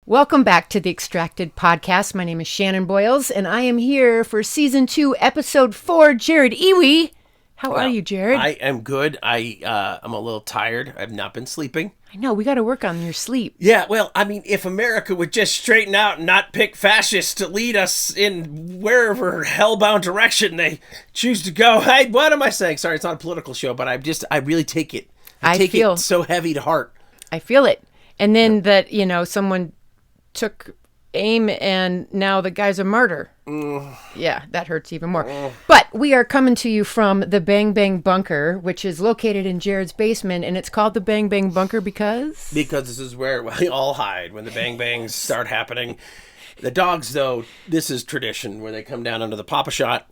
Welcome back to the Extracted Podcast. My name is Shannon Boyles, and I am here for Season 2, Episode 4. Jared Iwi. How are you, Jared? I am good. I'm a little tired. I've not been sleeping. I know, we got to work on your sleep. Yeah, well, I mean, if America would just straighten out and not pick fascists to lead us in wherever hellbound direction they choose to go. What am I saying? Sorry, it's not a political show, but I really take it. I take it so heavy to heart. I feel it. And then that, someone took aim and now the guy's a martyr. Yeah, that hurts even more. But we are coming to you from the Bang Bang Bunker, which is located in Jared's basement, and it's called the Bang Bang Bunker because this is where we all hide when the bang bangs start happening. The dogs, though, this is tradition where they come down under the Papa Shot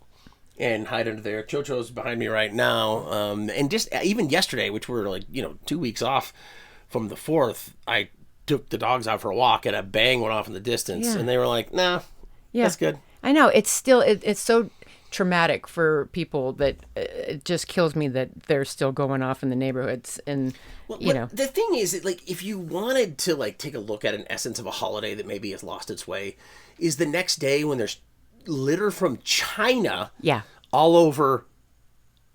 and hide under there. Chocho's behind me right now. And just even yesterday, which we're 2 weeks off from the 4th, I took the dogs out for a walk and a bang went off in the distance. And they were like, nah, that's good. I know. It's still, it's so traumatic for people that it just kills me that they're still going off in the neighborhoods. And, the thing is, if you wanted to take a look at an essence of a holiday that maybe has lost its way, is the next day when there's litter from China all over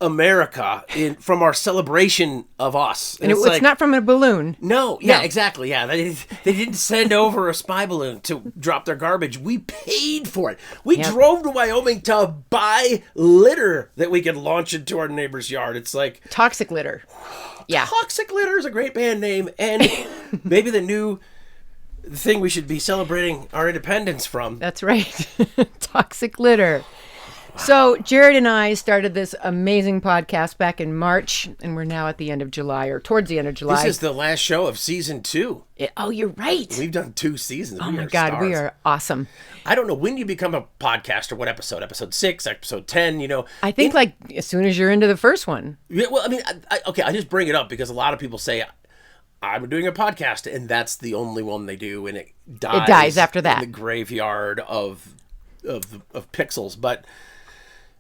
America from our celebration of us. And it's not from a balloon. No, exactly. Yeah, they didn't send over a spy balloon to drop their garbage. We paid for it. We drove to Wyoming to buy litter that we could launch into our neighbor's yard. It's like toxic litter. Yeah. Toxic Litter is a great band name, and maybe the new thing we should be celebrating our independence from. That's right. Toxic Litter. So Jared and I started this amazing podcast back in March, and we're now at the end of July, or towards the end of July. This is the last show of season 2. Oh, you're right. We've done 2 seasons. Oh my God, we are awesome. I don't know when you become a podcaster. What episode? Episode 6, episode 10. I think as soon as you're into the first one. Yeah. Well, I mean, I just bring it up because a lot of people say I'm doing a podcast, and that's the only one they do, and it dies after that in the graveyard of pixels, but.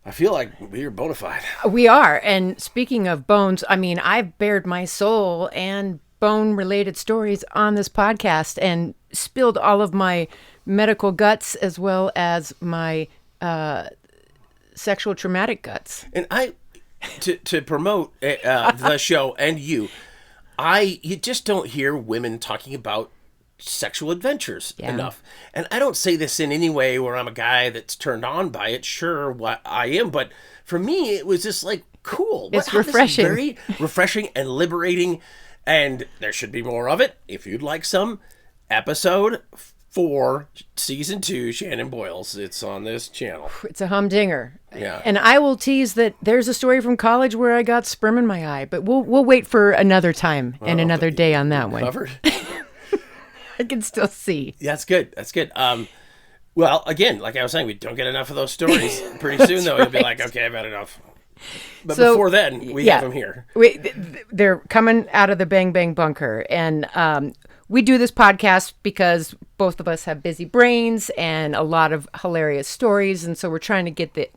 I feel like we are bona fide. We are. And speaking of bones, I mean, I've bared my soul and bone-related stories on this podcast and spilled all of my medical guts as well as my sexual traumatic guts. And to promote the show and you just don't hear women talking about sexual adventures enough. And I don't say this in any way where I'm a guy that's turned on by it. Sure, what I am, but for me it was just cool. It's refreshing. Very refreshing and liberating, and there should be more of it. If you'd like some, episode 4, season 2, Shannon Boyles. It's on this channel. It's a humdinger. Yeah. And I will tease that there's a story from college where I got sperm in my eye, but we'll wait for another time and another day on that one. Covered. I can still see. Yeah, that's good. That's good. Well, again, like I was saying, we don't get enough of those stories. Pretty soon, though, you'll be like, okay, I've had enough. But before then, we have them here. They're coming out of the Bang Bang Bunker. And we do this podcast because both of us have busy brains and a lot of hilarious stories. And so we're trying to get the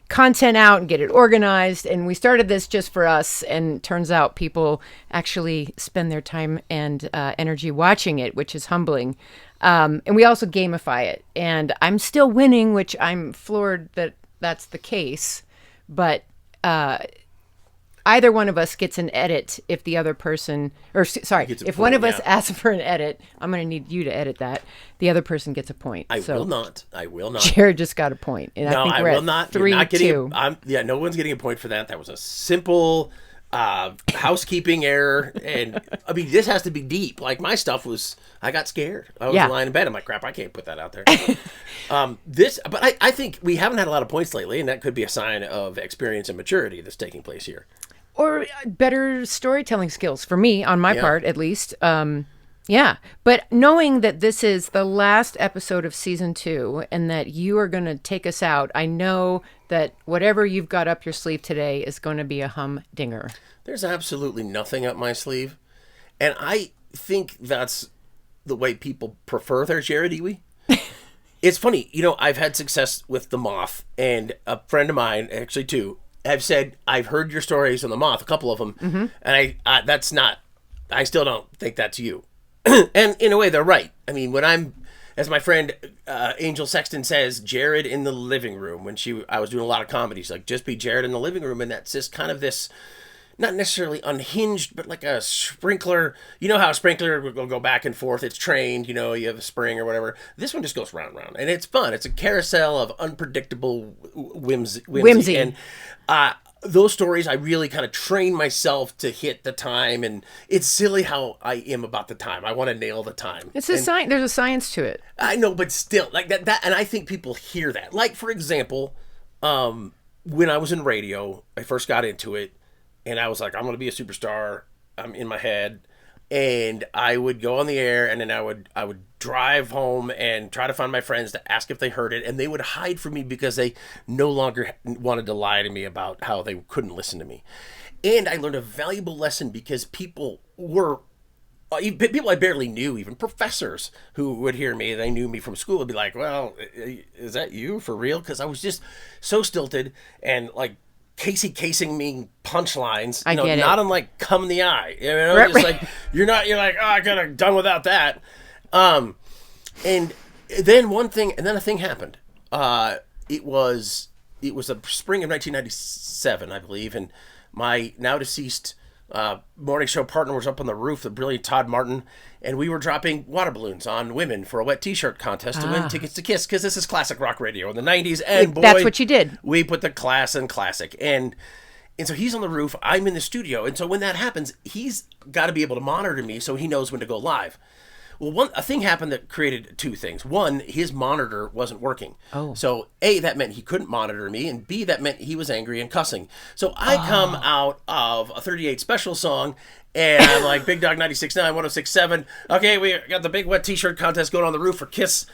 content out and get it organized, and we started this just for us, and turns out people actually spend their time and energy watching it, which is humbling. And we also gamify it, and I'm still winning, which I'm floored that that's the case, but either one of us gets an edit if the other person, if one of us asks for an edit, I'm going to need you to edit that. The other person gets a point. I will not. Jared just got a point. And no, I think I we're will at not. 3-2. You're not getting no one's getting a point for that. That was a simple housekeeping error. And I mean, this has to be deep. Like my stuff was, I got scared. I was lying in bed. I'm like, crap, I can't put that out there. But I think we haven't had a lot of points lately, and that could be a sign of experience and maturity that's taking place here. Or better storytelling skills for me, on my part, at least. But knowing that this is the last episode of season 2 and that you are going to take us out, I know that whatever you've got up your sleeve today is going to be a humdinger. There's absolutely nothing up my sleeve. And I think that's the way people prefer their Jared Iwi. It's funny, I've had success with The Moth, and a friend of mine, actually 2, have said, I've heard your stories on The Moth, a couple of them, and I still don't think that's you. And in a way, they're right. I mean, when I'm, as my friend Angel Sexton says, Jared in the living room. When I was doing a lot of comedy, she's like, just be Jared in the living room, and that's just kind of this, not necessarily unhinged, but like a sprinkler. You know how a sprinkler will go back and forth. It's trained. You know, you have a spring or whatever. This one just goes round and round, and it's fun. It's a carousel of unpredictable whimsy. And those stories, I really kind of train myself to hit the time, and it's silly how I am about the time. I want to nail the time. It's a science. There's a science to it. I know, but still, like that, and I think people hear that. Like, for example, when I was in radio, I first got into it, and I was like, I'm going to be a superstar. I'm in my head, and I would go on the air, and then I would drive home and try to find my friends to ask if they heard it, and they would hide from me because they no longer wanted to lie to me about how they couldn't listen to me. And I learned a valuable lesson because people I barely knew, even professors who would hear me, they knew me from school, would be like, well, is that you for real? Because I was just so stilted and like casing me punchlines, I get it. Not unlike Come in the Eye, just like you're like, oh, I could have done without that. And then a thing happened. It was the spring of 1997, I believe, and my now deceased morning show partner was up on the roof, the brilliant Todd Martin, and we were dropping water balloons on women for a wet t-shirt contest to win tickets to Kiss, because this is classic rock radio in the 90s, and boy, that's what you did. We put the class in classic. And so he's on the roof, I'm in the studio, and so when that happens, he's got to be able to monitor me so he knows when to go live. Well, a thing happened that created two things. One, his monitor wasn't working. Oh. So, A, that meant he couldn't monitor me, and B, that meant he was angry and cussing. So I come out of a 38 Special song, and I'm like, Big Dog 96.9, 106.7. Okay, we got the big wet t-shirt contest going on the roof for Kiss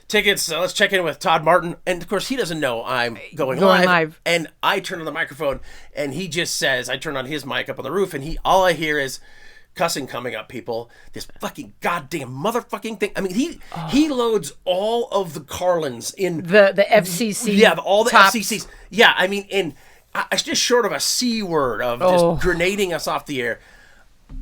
tickets. Let's check in with Todd Martin. And, of course, he doesn't know I'm going live. And I turn on the microphone, and he just says, I turn on his mic up on the roof, and all I hear is cussing coming up, people. This fucking goddamn motherfucking thing. I mean, he loads all of the Carlins in the FCC. Yeah, all the tops. FCCs. Yeah, I mean, it's just short of a C word of just grenading us off the air.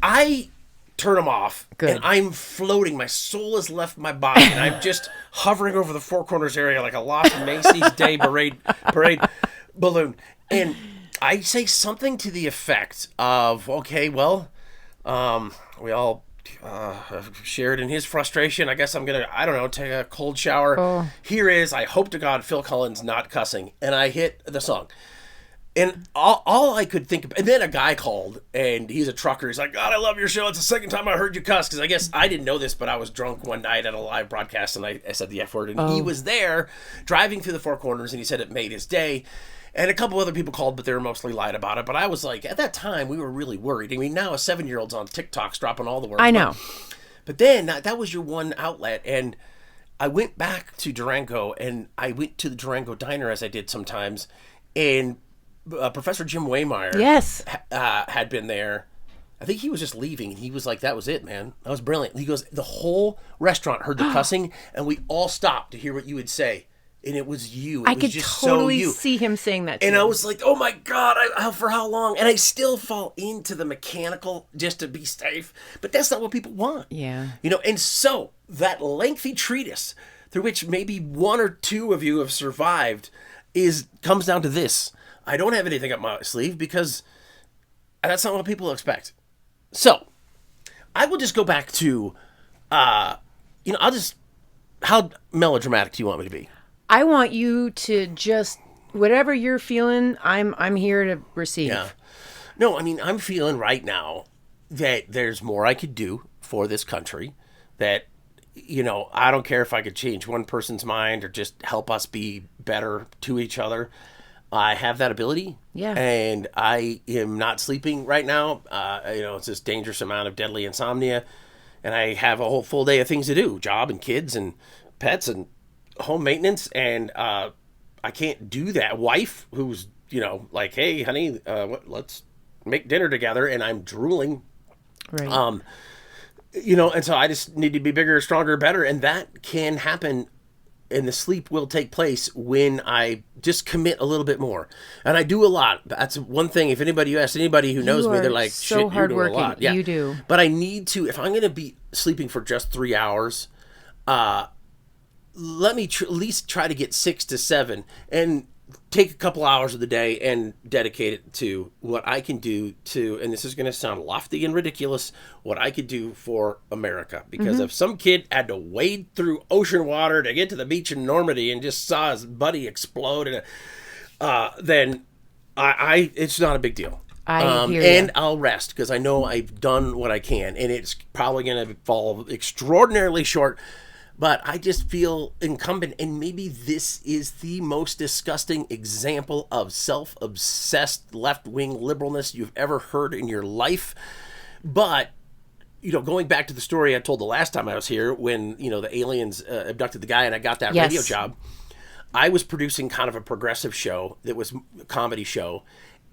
I turn them off. Good. And I'm floating. My soul has left my body, and I'm just hovering over the Four Corners area like a lost Macy's Day parade balloon. And I say something to the effect of, okay, well, we all shared in his frustration. I guess I'm gonna, I don't know, take a cold shower. Here is, I hope to God, Phil Collins not cussing, and I hit the song. And all I could think of, and then a guy called, and he's a trucker. He's like, God, I love your show. It's the second time I heard you cuss, because I guess I didn't know this, but I was drunk one night at a live broadcast, and I said the F word, and he was there driving through the Four Corners, and he said it made his day. And a couple other people called, but they were mostly lied about it. But I was like, at that time, we were really worried. I mean, now a 7-year-old's on TikTok's dropping all the words. I know. But then that was your one outlet. And I went back to Durango, and I went to the Durango Diner, as I did sometimes. And Professor Jim Waymeyer had been there. I think he was just leaving, and he was like, that was it, man. That was brilliant. He goes, the whole restaurant heard the cussing, and we all stopped to hear what you would say. And it was you. It I was could just totally so you. see him saying that to And you. I was like, oh my God, for how long? And I still fall into the mechanical just to be safe. But that's not what people want. Yeah. And so that lengthy treatise through which maybe one or two of you have survived comes down to this. I don't have anything up my sleeve because that's not what people expect. So I will just go back to, how melodramatic do you want me to be? I want you to just, whatever you're feeling, I'm here to receive. Yeah. No, I mean, I'm feeling right now that there's more I could do for this country, that, I don't care if I could change one person's mind or just help us be better to each other. I have that ability. Yeah. And I am not sleeping right now. It's this dangerous amount of deadly insomnia. And I have a whole full day of things to do, job and kids and pets and home maintenance, and I can't do that. Wife who's like, hey honey, let's make dinner together, and I'm drooling, right? And so I just need to be bigger, stronger, better, and that can happen and the sleep will take place when I just commit a little bit more. And I do a lot. That's one thing. If you ask anybody who knows me, they're like, so shit, you're doing a lot. Yeah. You do. But I need to, if I'm going to be sleeping for just 3 hours, let me at least try to get 6 to 7 and take a couple hours of the day and dedicate it to what I can do to, and this is going to sound lofty and ridiculous, what I could do for America. Because if some kid had to wade through ocean water to get to the beach in Normandy and just saw his buddy explode, then it's not a big deal. I hear and you. I'll rest because I know I've done what I can, and it's probably going to fall extraordinarily short. But I just feel incumbent, and maybe this is the most disgusting example of self-obsessed left-wing liberalness you've ever heard in your life. But, going back to the story I told the last time I was here, when, the aliens abducted the guy and I got that radio job, I was producing kind of a progressive show that was a comedy show.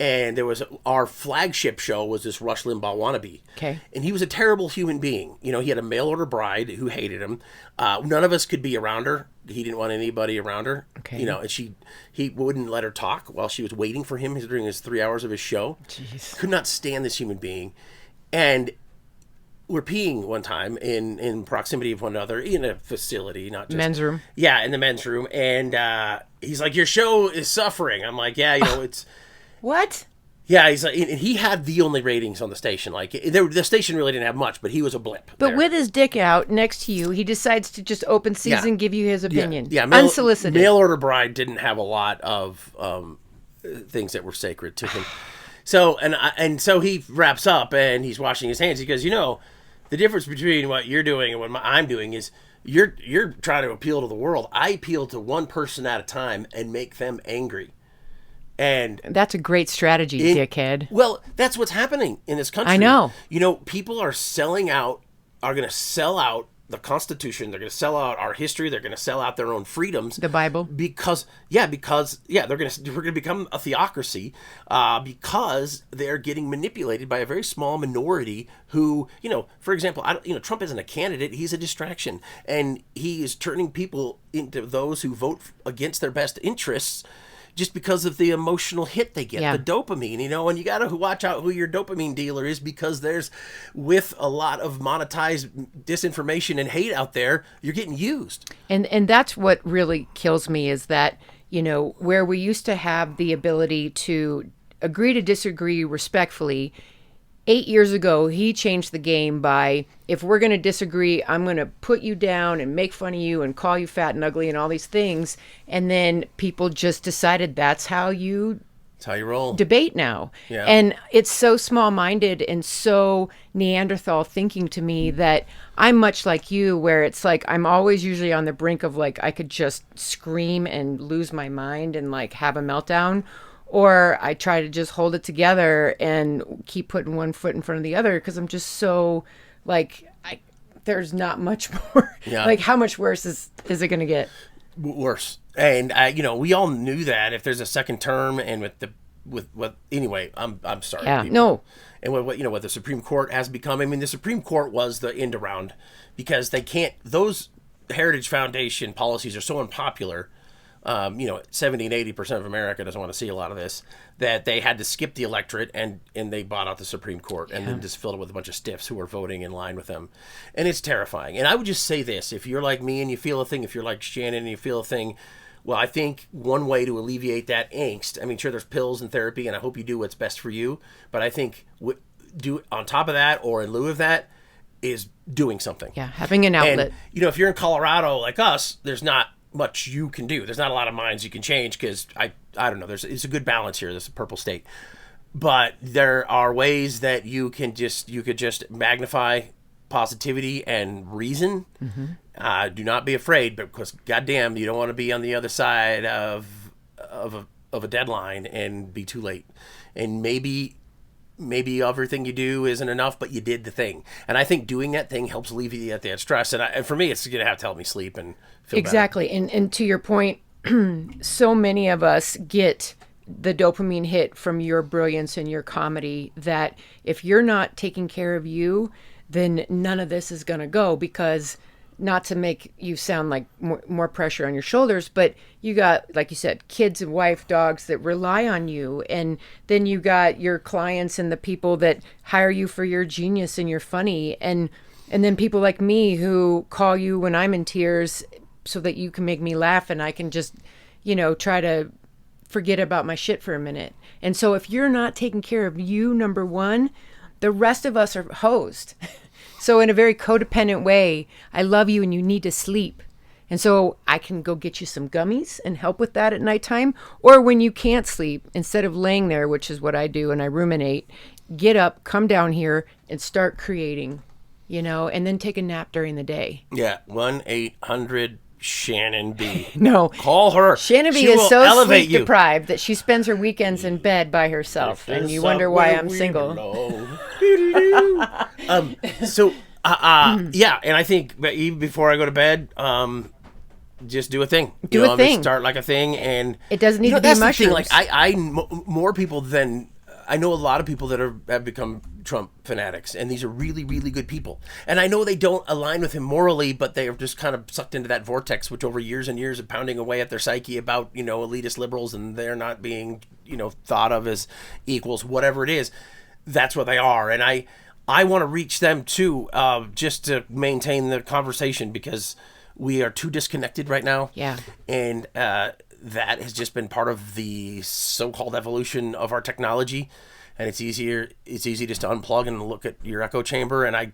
And there was our flagship show was this Rush Limbaugh wannabe. Okay. And he was a terrible human being. He had a mail order bride who hated him. None of us could be around her. He didn't want anybody around her. Okay. And he wouldn't let her talk while she was waiting for him during his 3 hours of his show. Jeez. Could not stand this human being. And we're peeing one time in proximity of one another in a facility, not just Men's room. Yeah, in the men's room. And he's like, "Your show is suffering." I'm like, "Yeah, it's." What? Yeah, he's like, and he had the only ratings on the station. Like, the station really didn't have much, but he was a blip. But there. with his dick out next to you, he decides to just open season, give you his opinion. Yeah, unsolicited. Mail order bride didn't have a lot of things that were sacred to him. So so he wraps up and he's washing his hands. He goes, the difference between what you're doing and what I'm doing is you're trying to appeal to the world. I appeal to one person at a time and make them angry. And that's a great strategy, dickhead. Well, that's what's happening in this country. I know. People are going to sell out the Constitution. They're going to sell out our history. They're going to sell out their own freedoms. The Bible. We're going to become a theocracy because they're getting manipulated by a very small minority who, for example, Trump isn't a candidate. He's a distraction. And he is turning people into those who vote against their best interests just because of the emotional hit they get, the dopamine, and you got to watch out who your dopamine dealer is, because with a lot of monetized disinformation and hate out there, you're getting used. And that's what really kills me is that, where we used to have the ability to agree to disagree respectfully, 8 years ago, he changed the game by, if we're going to disagree, I'm going to put you down and make fun of you and call you fat and ugly and all these things. And then people just decided that's how you roll. Debate now. Yeah. And it's so small-minded and so Neanderthal thinking to me that I'm much like you, where it's like I'm always usually on the brink of like I could just scream and lose my mind and like have a meltdown. Or I try to just hold it together and keep putting one foot in front of the other because I'm just so, there's not much more. Yeah. Like, how much worse is it going to get? Worse. And, we all knew that if there's a second term and anyway, I'm sorry. Yeah, people. no. And what the Supreme Court has become, the Supreme Court was the end around because those Heritage Foundation policies are so unpopular. 70 and 80% of America doesn't want to see a lot of this, that they had to skip the electorate and they bought out the Supreme Court and then just filled it with a bunch of stiffs who are voting in line with them. And it's terrifying. And I would just say this, if you're like me and you feel a thing, if you're like Shannon and you feel a thing, well, I think one way to alleviate that angst, sure, there's pills and therapy, and I hope you do what's best for you, but I think do on top of that or in lieu of that is doing something. Yeah, having an outlet. And, if you're in Colorado like us, there's not much you can do. There's not a lot of minds you can change because I don't know. It's a good balance here. This is a purple state, but there are ways that you could just magnify positivity and reason. Mm-hmm. Do not be afraid, because goddamn, you don't want to be on the other side of a deadline and be too late. And maybe everything you do isn't enough, but you did the thing. And I think doing that thing helps alleviate that stress. And for me, it's going to have to help me sleep and feel exactly. better. And to your point, so many of us get the dopamine hit from your brilliance and your comedy that if you're not taking care of you, then none of this is going to go, because not to make you sound like more pressure on your shoulders, but you got, like you said, kids and wife, dogs that rely on you. And then you got your clients and the people that hire you for your genius and your funny. And then people like me who call you when I'm in tears so that you can make me laugh and I can just, try to forget about my shit for a minute. And so if you're not taking care of you, number one, the rest of us are hosed. So in a very codependent way, I love you and you need to sleep. And so I can go get you some gummies and help with that at nighttime. Or when you can't sleep, instead of laying there, which is what I do and I ruminate, get up, come down here and start creating, and then take a nap during the day. Yeah, 1-800 Shannon B. No. Call her. Shannon B She is will so elevate sleep you. deprived that she spends her weekends in bed by herself. And you wonder why I'm single. Yeah, and I think even before I go to bed, just do a thing. Do a thing. Start like a thing, and it doesn't need to be that's mushrooms. The thing. Like more people than I know a lot of people that have become Trump fanatics, and these are really, really good people. And I know they don't align with him morally, but they are just kind of sucked into that vortex, which over years and years of pounding away at their psyche about, elitist liberals and they're not being, thought of as equals, whatever it is. That's what they are. And I want to reach them too, just to maintain the conversation because we are too disconnected right now. Yeah. And, that has just been part of the so-called evolution of our technology, and it's easy just to unplug and look at your echo chamber, and I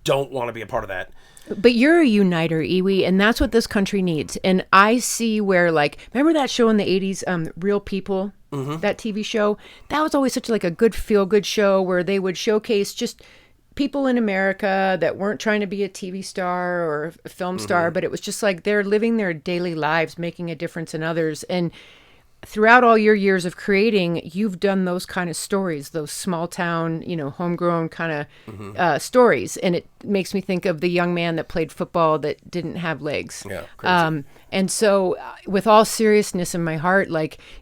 don't want to be a part of that. But you're a uniter, Iwi, and that's what this country needs. And I see where, remember that show in the 80s, Real People, that TV show? That was always such a good feel-good show where they would showcase just people in America that weren't trying to be a TV star or a film star, but it was just they're living their daily lives, making a difference in others. And throughout all your years of creating, you've done those kind of stories, those small town, homegrown kind of stories. And it makes me think of the young man that played football that didn't have legs. Yeah, crazy. And so with all seriousness in my heart,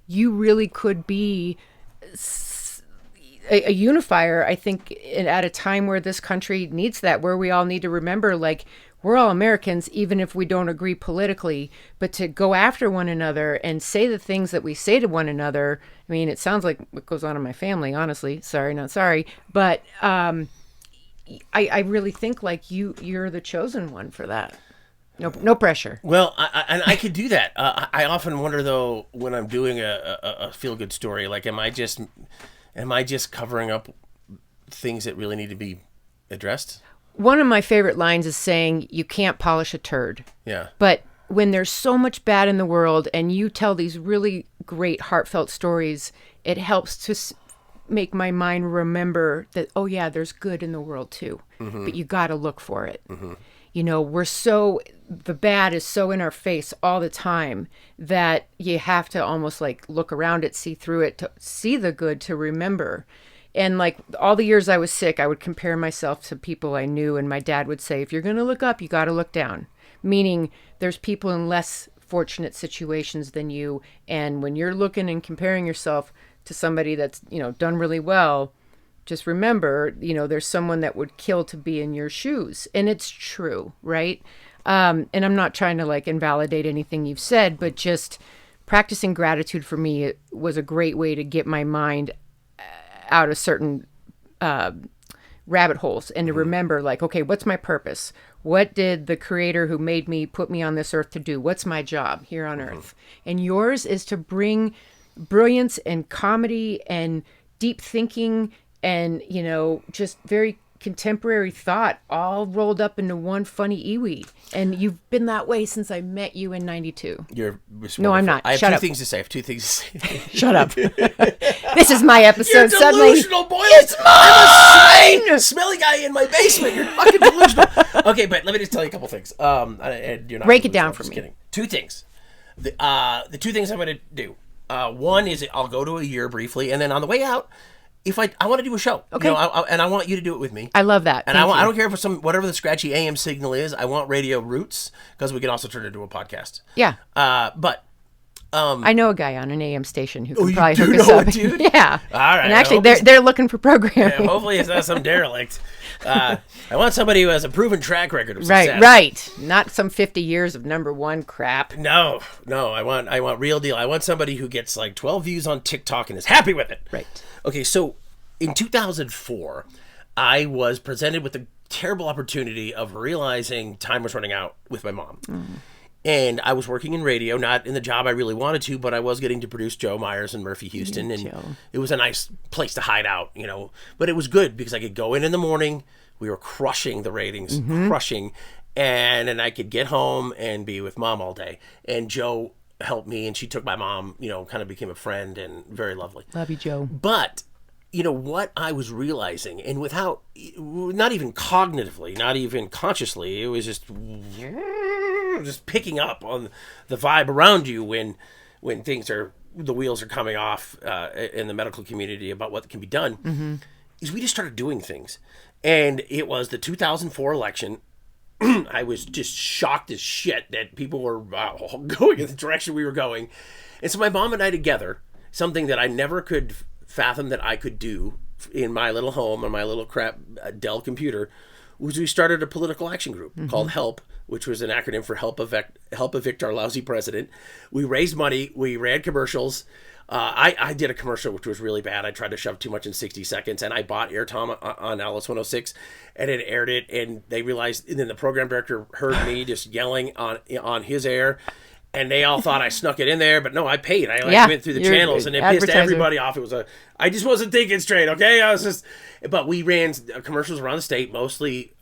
you really could be a unifier, I think, at a time where this country needs that, where we all need to remember, we're all Americans, even if we don't agree politically, but to go after one another and say the things that we say to one another. I mean, it sounds like what goes on in my family, honestly. Sorry, not sorry. But I really think you're the chosen one for that. No pressure. Well, I could do that. I often wonder, though, when I'm doing a feel-good story, am I just covering up things that really need to be addressed? One of my favorite lines is saying, you can't polish a turd. Yeah. But when there's so much bad in the world and you tell these really great heartfelt stories, it helps to make my mind remember that, oh yeah, there's good in the world too. But you got to look for it. The bad is so in our face all the time that you have to almost look around it, see through it, to see the good, to remember. And all the years I was sick, I would compare myself to people I knew, and my dad would say, if you're going to look up, you got to look down. Meaning there's people in less fortunate situations than you, and when you're looking and comparing yourself to somebody that's, done really well, just remember, there's someone that would kill to be in your shoes. And it's true, right? And I'm not trying to invalidate anything you've said, but just practicing gratitude for me was a great way to get my mind out of certain rabbit holes and to remember okay, what's my purpose? What did the creator who made me put me on this earth to do? What's my job here on earth? And yours is to bring brilliance and comedy and deep thinking and, just very contemporary thought all rolled up into one funny Iwi. And you've been that way since I met you in 92. No, I'm not. I have Shut two up. things to say. I have two things to say. Shut up. This is my episode. You're Suddenly, delusional, boy. it's mine. I'm a smelly guy in my basement. You're fucking delusional. Okay, but let me just tell you a couple things. And you're not Break it delusional, down I'm for just me. Kidding. Two things. The two things I'm going to do. One is I'll go to a year briefly, and then on the way out, if I want to do a show, okay, and I want you to do it with me. I love that. And I don't care if it's whatever the scratchy AM signal is. I want radio roots because we can also turn it into a podcast. Yeah. But I know a guy on an AM station who can you probably do hook us know up. a dude? Yeah. All right. And actually, they're looking for programming. Hopefully it's not some derelict. I want somebody who has a proven track record of success. Right. Not some 50 years of #1 crap. No. I want real deal. I want somebody who gets like 12 views on TikTok and is happy with it. Right. Okay, so in 2004, I was presented with the terrible opportunity of realizing time was running out with my mom. And I was working in radio, not in the job I really wanted to, but I was getting to produce Joe Myers and Murphy Houston. And Joe. it was a nice place to hide out, But it was good because I could go in the morning. We were crushing the ratings, crushing. And then I could get home and be with mom all day. And Joe helped me, and she took my mom, kind of became a friend and very lovely. Love you, Joe. But what I was realizing, and without, not even cognitively, not even consciously, it was just picking up on the vibe around you when the wheels are coming off in the medical community about what can be done, is we just started doing things. And it was the 2004 election. I was just shocked as shit that people were going in the direction we were going. And so my mom and I together, something that I never could fathom that I could do in my little home on my little crap Dell computer, was we started a political action group called HELP, which was an acronym for Help Evict Our Lousy President. We raised money. We ran commercials. I did a commercial which was really bad. I tried to shove too much in 60 seconds, and I bought airtime on Alice 106, and it aired it, and they realized, and then the program director heard me just yelling on his air, and they all thought I snuck it in there, but no, I paid. I went through the channels, and it pissed everybody off. I just wasn't thinking straight, okay? But we ran commercials around the state. Mostly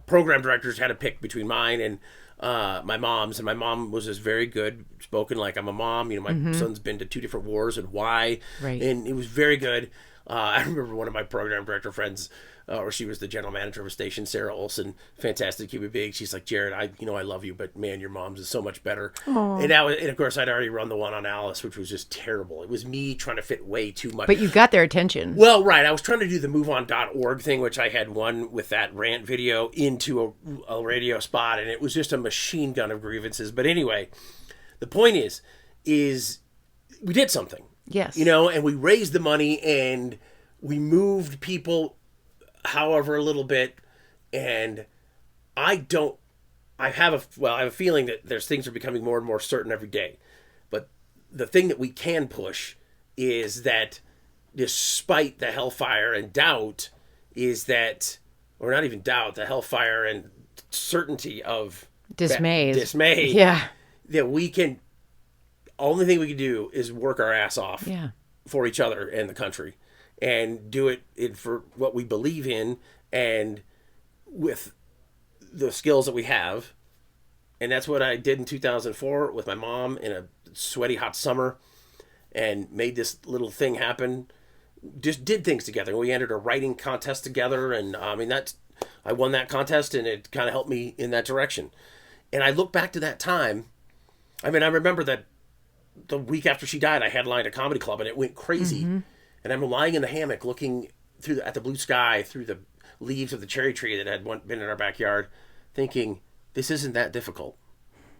program directors had to pick between mine and my mom's, and my mom was just very good spoken, like I'm a mom. My son's been to 2 different wars and why, right. And it was very good. I remember one of my program director friends, or she was the general manager of a station, Sarah Olson, fantastic human being. She's like, Jared, I love you, but man, your mom's is so much better. And of course, I'd already run the one on Alice, which was just terrible. It was me trying to fit way too much. But you got their attention. Well, right. I was trying to do the MoveOn.org thing, which I had one with that rant video into a radio spot, and it was just a machine gun of grievances. But anyway, the point is we did something. Yes. And we raised the money, and we moved people however a little bit, and I have a feeling that there's things are becoming more and more certain every day. But the thing that we can push is that despite the hellfire and doubt, or not even doubt, the hellfire and certainty of dismay, yeah, that we can, only thing we can do is work our ass off for each other and the country, and do it for what we believe in, and with the skills that we have. And that's what I did in 2004 with my mom in a sweaty hot summer, and made this little thing happen. Just did things together. We entered a writing contest together, and I won that contest, and it kind of helped me in that direction. And I look back to that time. I remember that the week after she died, I headlined a comedy club, and it went crazy. And I'm lying in the hammock looking at the blue sky through the leaves of the cherry tree that had been in our backyard, thinking, this isn't that difficult.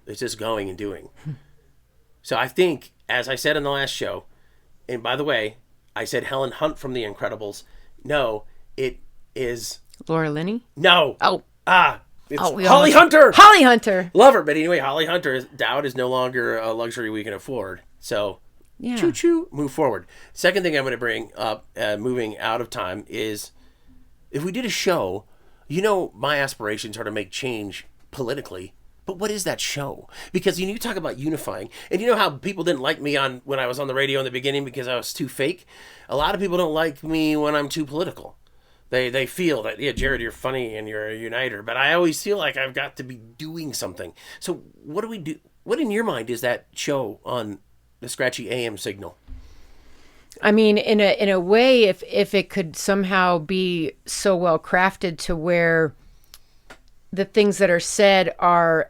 It's just going and doing. So I think, as I said in the last show, and by the way, I said Helen Hunt from The Incredibles. No, it is... Laura Linney? No. Oh. It's Holly Hunter. Holly Hunter. Love her. But anyway, Holly Hunter, doubt is no longer a luxury we can afford. So... Yeah. Choo-choo, move forward. Second thing I'm going to bring up, moving out of time, is if we did a show, my aspirations are to make change politically, but what is that show? Because you talk about unifying, and you know how people didn't like me when I was on the radio in the beginning because I was too fake? A lot of people don't like me when I'm too political. They feel that, yeah, Jared, you're funny and you're a uniter, but I always feel like I've got to be doing something. So what do we do? What in your mind is that show on the scratchy AM signal? In a way, if it could somehow be so well crafted to where the things that are said are,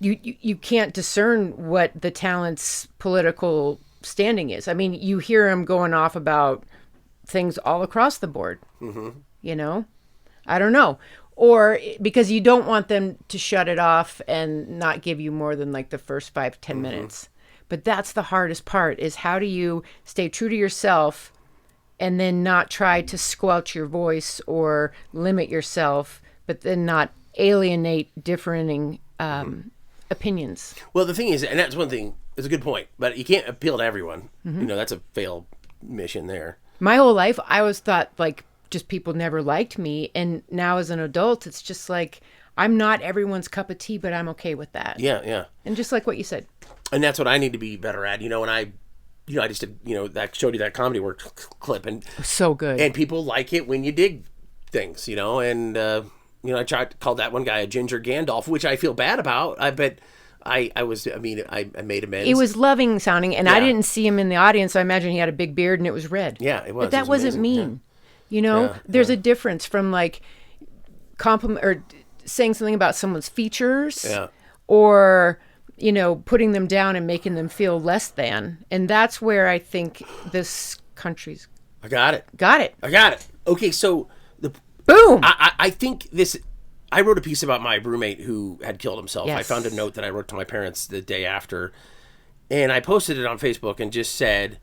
you can't discern what the talent's political standing is. You hear him going off about things all across the board. I don't know. Or because you don't want them to shut it off and not give you more than like the first 5-10 minutes. But that's the hardest part, is how do you stay true to yourself and then not try to squelch your voice or limit yourself, but then not alienate differing opinions. Well, the thing is, and that's one thing, it's a good point, but you can't appeal to everyone. That's a failed mission there. My whole life, I always thought like just people never liked me. And now as an adult, it's just like, I'm not everyone's cup of tea, but I'm okay with that. Yeah. And just like what you said. And that's what I need to be better at. When I just did, that showed you that comedy work clip, and so good. And people like it when you dig things, and I called that one guy a ginger Gandalf, which I feel bad about. I made amends. It was loving sounding, and I didn't see him in the audience, so I imagine he had a big beard and it was red. Yeah, it was. But that wasn't mean. Yeah. There's a difference from like compliment or saying something about someone's features, or putting them down and making them feel less than. And that's where I think this country's I got it. I got it. Okay, so boom. I think this. I wrote a piece about my roommate who had killed himself. Yes. I found a note that I wrote to my parents the day after, and I posted it on Facebook and just said,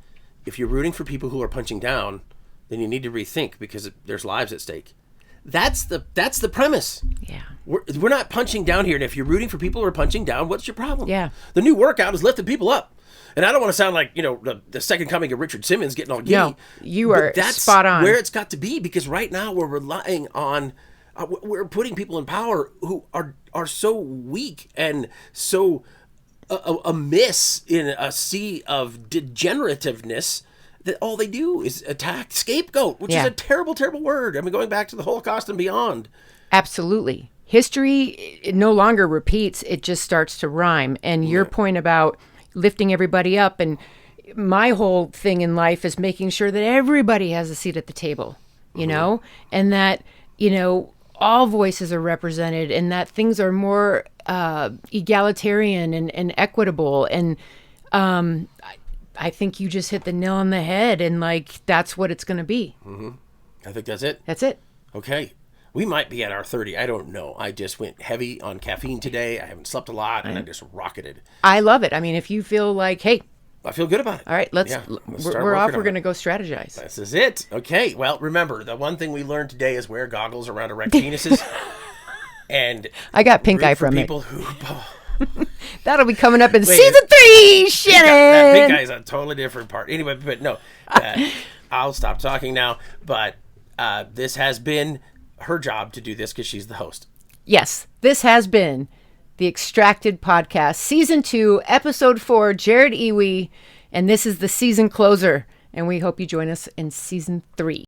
if you're rooting for people who are punching down, then you need to rethink, because there's lives at stake. That's the premise. Yeah. We're not punching down here, and if you're rooting for people who are punching down, what's your problem? Yeah. The new workout is lifting people up. And I don't want to sound like, the second coming of Richard Simmons getting all giddy. No, you are spot on. Where it's got to be, because right now we're relying on, we're putting people in power who are so weak and so amiss in a sea of degenerativeness that all they do is attack. Scapegoat, which is a terrible, terrible word. I mean, going back to the Holocaust and beyond. Absolutely. History, it no longer repeats. It just starts to rhyme. And your point about lifting everybody up, and my whole thing in life is making sure that everybody has a seat at the table, and that, all voices are represented, and that things are more egalitarian and equitable. And I think you just hit the nail on the head, and like, that's what it's going to be. I think that's it. That's it. Okay. We might be at our 30. I don't know. I just went heavy on caffeine today. I haven't slept a lot, and I just rocketed. I love it. I mean, if you feel like, hey, I feel good about it. All right, we're off. We're going to go strategize. This is it. Okay. Well, remember, the one thing we learned today is wear goggles around erect penises. And I got pink eye from people it. Who That'll be coming up in season 3, Shannon. That pink eye is a totally different part. Anyway, but no, I'll stop talking now. But this has been her job to do this because she's the host. Yes, this has been the Extracted Podcast, Season 2, Episode 4, Jared Iwi, and this is the season closer, and we hope you join us in Season 3.